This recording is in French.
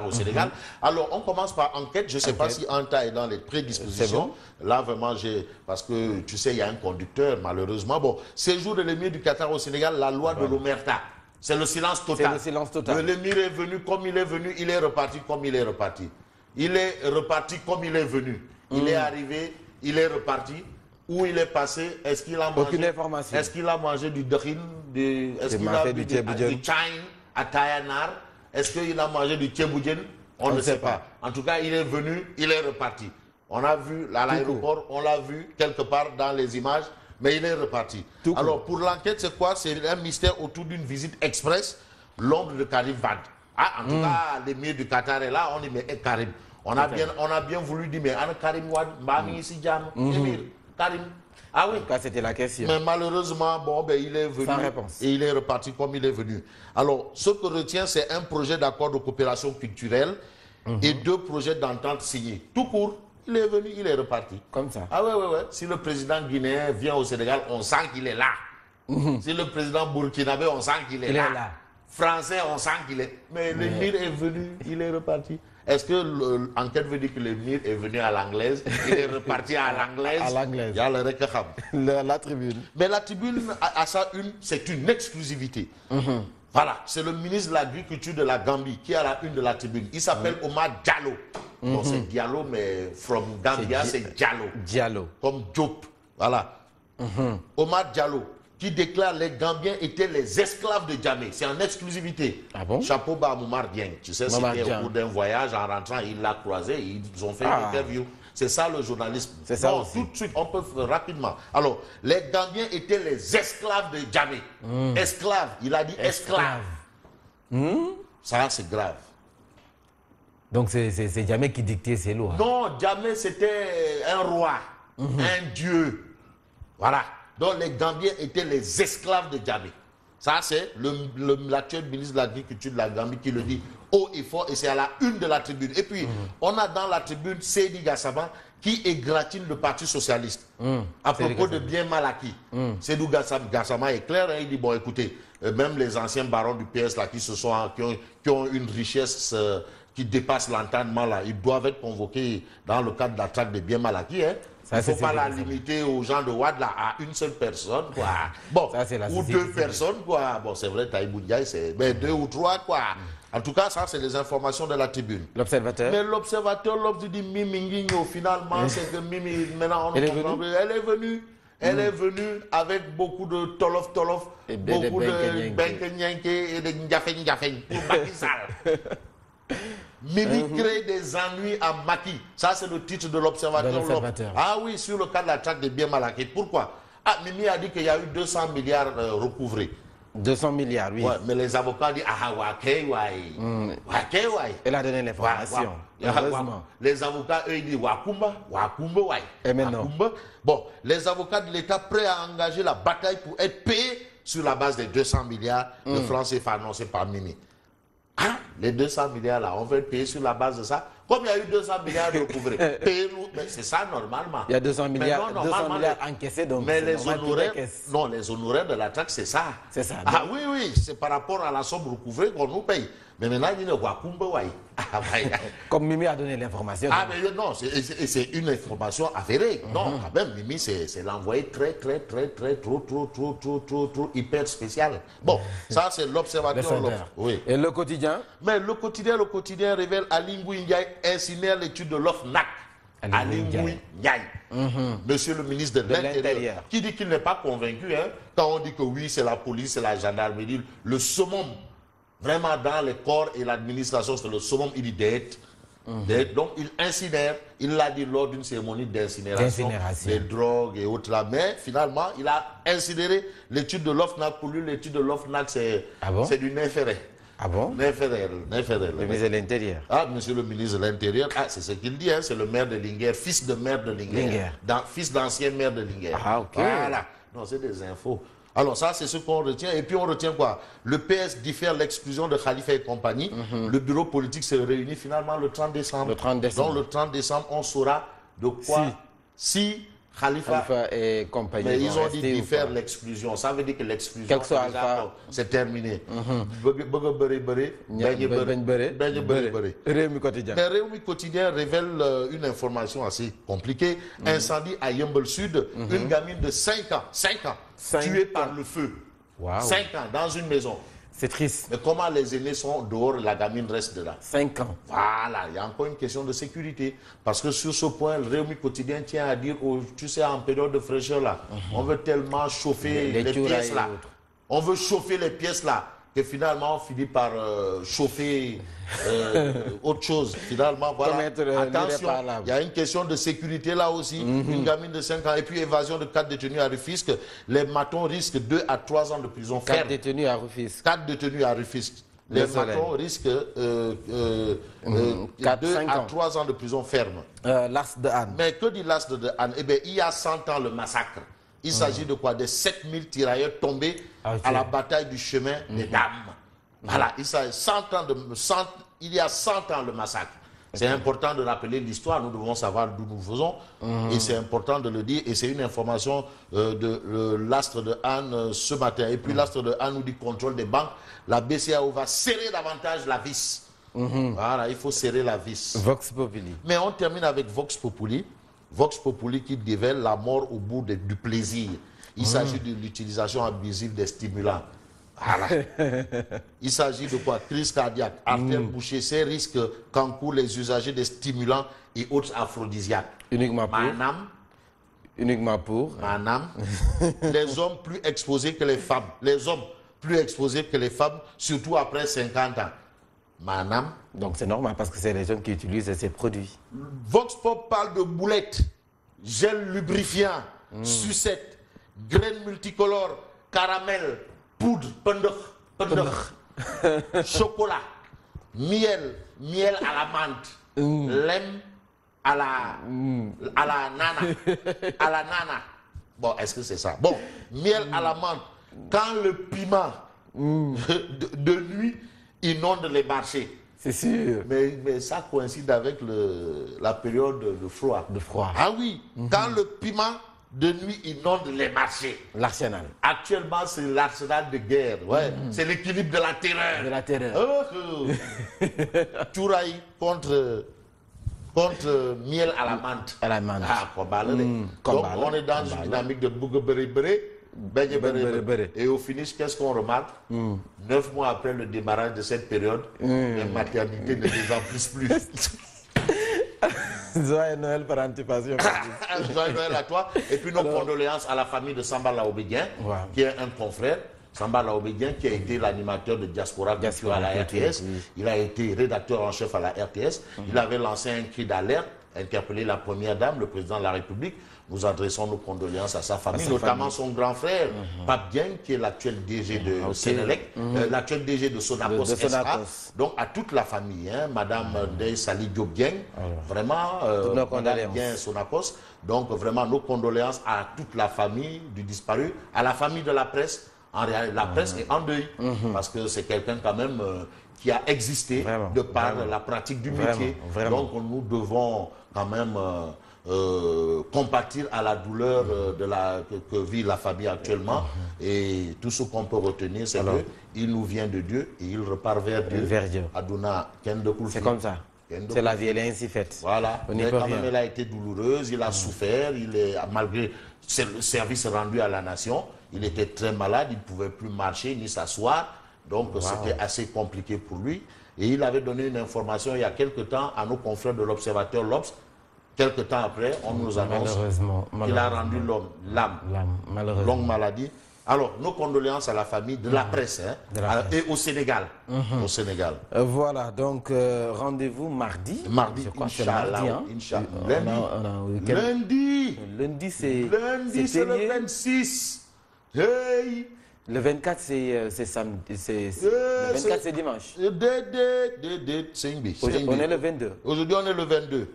au Sénégal. Alors, on commence par enquête. Je ne sais pas si Anta est dans les prédispositions. Bon. Là, vraiment, parce que, tu sais, il y a un conducteur, malheureusement. Bon, séjour de l'émir du Qatar au Sénégal, la loi de l'Omerta. C'est le silence total. C'est le silence total. L'émir est venu comme il est venu, il est reparti comme il est reparti. Il est reparti comme il est venu. Il est arrivé, il est reparti. Où il est passé, est-ce qu'il a mangé... Aucune information. Est-ce qu'il a mangé du drin, est-ce qu'il a bu du chain à Tayanar? Est-ce qu'il a mangé du tchéboujen? On ne sait pas. En tout cas, il est venu, il est reparti. On a vu à l'aéroport, on l'a vu quelque part dans les images, mais il est reparti. Alors, pour l'enquête, c'est quoi? C'est un mystère autour d'une visite express, l'ombre de Karim Wade. Ah, en tout cas, l'émir du Qatar est là, on dit, mais Karim. On a bien voulu dire, mais Karim Wade, ici, émir, Karim. Ah oui. En tout cas, c'était la question. Mais malheureusement, bon, ben, il est venu. Sans réponse. Et il est reparti comme il est venu. Alors, ce que retient, c'est un projet d'accord de coopération culturelle et 2 projets d'entente signés. Tout court, il est venu, il est reparti. Comme ça. Ah ouais. Si le président guinéen vient au Sénégal, on sent qu'il est là. Si le président burkinabé, on sent qu'il est là. Français, on sent qu'il est... Mais l'émir est venu, il est reparti. Est-ce que l'enquête veut dire que l'émir est venu à l'anglaise, il est reparti à l'anglaise? À l'anglaise. Il y a le rekaham. La tribune. Mais la tribune, à sa une, c'est une exclusivité. Voilà, c'est le ministre de l'Agriculture de la Gambie qui a la une de la tribune. Il s'appelle Omar Diallo. Bon, c'est Diallo, mais from Gambia, c'est Diallo. Diallo. Comme Diop. Voilà. Omar Diallo, qui déclare les Gambiens étaient les esclaves de Djamé. C'est en exclusivité. Ah bon? Chapeau bas Moumar Dieng. Tu sais, c'était au cours d'un voyage, en rentrant, il l'a croisé, ils ont fait une interview. C'est ça le journalisme. C'est ça bon, aussi. Tout de suite, on peut rapidement. Alors, les Gambiens étaient les esclaves de Djamé. Esclaves, il a dit esclaves. Ça, c'est grave. Donc, c'est Djamé qui dictait ces lois. Non, Djamé, c'était un roi, un dieu. Voilà. Donc les Gambiens étaient les esclaves de Djamé. Ça, c'est l'actuel ministre de l'Agriculture de la Gambie qui le dit haut et fort, et c'est à la une de la tribune. Et puis, on a dans la tribune Seydi Gassama qui égratine le Parti Socialiste à propos de biens mal acquis. Seydi Gassama est clair, hein, il dit, bon, écoutez, même les anciens barons du PS là, qui ont une richesse qui dépasse l'entendement, là, ils doivent être convoqués dans le cadre de la traque des biens mal acquis. Hein. Il ne faut pas la limiter aux gens de Ouad là, à une seule personne, quoi. Bon, ou 2 personnes, quoi. Bon, c'est vrai, Taïbou Ndiaye, c'est 2 ou 3, quoi. En tout cas, ça, c'est les informations de la tribune. L'observateur. Mais l'observateur, l'observateur dit Mimi Nguigno, finalement, c'est que Mimi, maintenant, elle est venue. Elle est venue avec beaucoup de tolof, beaucoup de benkenyenke et de njafeng pour Macky Sall. Mimi crée des ennuis à Macky. Ça, c'est le titre de l'observateur. Ah oui, sur le cas de la traque des biens mal acquis. Pourquoi? Ah, Mimi a dit qu'il y a eu 200 milliards recouvrés. 200 milliards, oui. Ouais, mais les avocats disent Elle a donné l'information. Heureusement. Les avocats, eux, ils disent Wakumba, ouais. Et maintenant? Bon, les avocats de l'État prêts à engager la bataille pour être payés sur la base des 200 milliards de francs CFA annoncés par Mimi. Ah, les 200 milliards là, on veut payer sur la base de ça. Comme il y a eu 200 milliards recouvrés, payez-nous, c'est ça normalement. Il y a 200 milliards, 200 milliards encaissés, donc mais les honoraires, non, les honoraires de la taxe, c'est ça. C'est ça. Ah oui, c'est par rapport à la somme recouvrée qu'on nous paye. Mais maintenant, il y a comme Mimi a donné l'information. Ah, mais non, c'est une information avérée. Non, quand même, Mimi, c'est l'envoyé trop hyper spécial. Bon, ça, c'est l'observateur. Oui. Et le quotidien? Mais le quotidien révèle Ali Ngouille Ndiaye incinère l'étude de l'OFNAC. Ali Ngouille Ndiaye. Monsieur le ministre de l'Intérieur. Qui dit qu'il n'est pas convaincu, hein, quand on dit que oui, c'est la police, c'est la gendarmerie, le summum. Vraiment, dans les corps et l'administration, c'est le summum, il dit d'être. Donc, il incinère, il l'a dit lors d'une cérémonie d'incinération des drogues et autres là. Mais finalement, il a incinéré l'étude de l'OFNAC. Pour lui, l'étude de l'OFNAC, c'est du Néféré. Ah bon? Néféré. Le ministre de l'Intérieur. Ah, monsieur le ministre de l'Intérieur, c'est ce qu'il dit, hein, c'est le maire de Linguère, fils de maire de Linguère. Fils d'ancien maire de Linguère. Ah, ok. Voilà. Non, c'est des infos. Alors ça, c'est ce qu'on retient. Et puis on retient quoi? Le PS diffère l'exclusion de Khalifa et compagnie. Le bureau politique se réunit finalement le 30 décembre. Le 30 décembre. Donc le 30 décembre, on saura de quoi si Khalifa. Khalifa et compagnie. Mais ils vont ont dit rester d'y ou faire pas? l'exclusion. Ça veut dire que l'exclusion, Quel que soit déjà, Alpha. bon, c'est terminé. Bëgg bëri, Ben bëri. Réumi quotidien. Mais Réumi Quotidien révèle une information assez compliquée. Incendie à Yeumbeul Sud, une gamine de 5 ans, 5 tuée par le feu. Waouh. 5 ans, dans une maison. C'est triste. Mais comment les aînés sont dehors, la gamine reste dedans? 5 ans. Voilà, il y a encore une question de sécurité. Parce que sur ce point, le Réumi Quotidien tient à dire, tu sais, en période de fraîcheur là, on veut tellement chauffer Les les tours pièces et là. autres. On veut chauffer les pièces là. Que finalement, on finit par chauffer autre chose. Finalement, voilà. Commettre Attention, l'irréparable. il y a une question de sécurité là aussi. Une gamine de 5 ans et puis évasion de 4 détenus à Rufisque. Les matons risquent 2 à 3 ans de prison 4 ferme. détenus à Rufisque. 4 détenus à Rufisque. Les Le soleil. matons risquent 4, 2 5 à ans. 3 ans de prison ferme. L'As de Anne. Mais que dit l'astre de Anne? Eh bien, il y a 100 ans, le massacre. Il s'agit de quoi? Des 7000 tirailleurs tombés à la bataille du chemin des Dames. Voilà, il y a 100 ans, le massacre. C'est important de rappeler l'histoire, nous devons savoir d'où nous faisons. Et c'est important de le dire. Et c'est une information de l'astre de Anne ce matin. Et puis l'astre de Anne nous dit contrôle des banques. La BCAO va serrer davantage la vis. Voilà, il faut serrer la vis. Vox Populi. Mais on termine avec Vox Populi. Vox Populi qui révèle la mort au bout du plaisir. Il s'agit de l'utilisation abusive des stimulants. Voilà. Il s'agit de quoi? Crise cardiaque, artère bouchée, ces risques qu'encourent les usagers des stimulants et autres aphrodisiaques. Uniquement pour. Uniquement pour. Les hommes plus exposés que les femmes. Les hommes plus exposés que les femmes, surtout après 50 ans. Manam. Donc c'est normal parce que c'est les hommes qui utilisent ces produits. Vox Pop parle de boulettes, gel lubrifiant, sucettes, graines multicolores, caramel, poudre, pendeur, chocolat, miel à la menthe, lem à la nana. Bon, est-ce que c'est ça? Bon, miel à la menthe. Quand le piment de nuit inonde les marchés. C'est sûr. Mais ça coïncide avec la période de froid. De froid. Ah oui, quand le piment de nuit inonde les marchés. L'arsenal. Actuellement, c'est l'arsenal de guerre. Ouais. C'est l'équilibre de la terreur. De la terreur. Touraï contre miel à la menthe. À la menthe. Ah, donc, on est dans une dynamique de bougue-béré-béré. Et au finish, qu'est-ce qu'on remarque? 9 mois après le démarrage de cette période, les maternités ne désemplissent plus. Joyeux Noël par anticipation. Joyeux Noël à toi. Et puis nos condoléances à la famille de Samba Laobédien, qui est un confrère. Samba Laobédien, qui a été l'animateur de Diaspora Culture à la RTS. Il a été rédacteur en chef à la RTS. Il avait lancé un cri d'alerte, interpellé la première dame, le président de la République. Nous adressons nos condoléances à sa famille, notamment son grand frère, Pape Dieng, qui est l'actuel DG de Sénélec, l'actuel DG de Sonacos SA. Donc à toute la famille, hein, Madame Ndeye Sali Diop Dieng, vraiment, Madame Dieng Sonacos. Donc vraiment nos condoléances à toute la famille du disparu, à la famille de la presse. En réalité, la presse est en deuil, parce que c'est quelqu'un quand même qui a existé de par la pratique du métier. Donc nous devons quand même compatir à la douleur que vit la famille actuellement. Et tout ce qu'on peut retenir, c'est qu'il nous vient de Dieu et il repart vers Dieu. Aduna, c'est comme ça. C'est la vie, elle est ainsi faite. Voilà. Mais quand même, elle a été douloureuse, il a souffert, malgré le service rendu à la nation, il était très malade, il ne pouvait plus marcher ni s'asseoir. Donc c'était assez compliqué pour lui. Et il avait donné une information il y a quelque temps à nos confrères de l'Observateur l'Obs. Quelque temps après, on nous annonce qu'il a rendu l'âme. Longue maladie. Alors, nos condoléances à la famille de la presse, et au Sénégal. Au Sénégal. Voilà, donc rendez-vous mardi. Mardi, je crois que c'est mardi. Lundi, c'est le 26. Hey. Le 24, c'est samedi. Le 24, c'est dimanche. On est le 22. Aujourd'hui, on est le 22.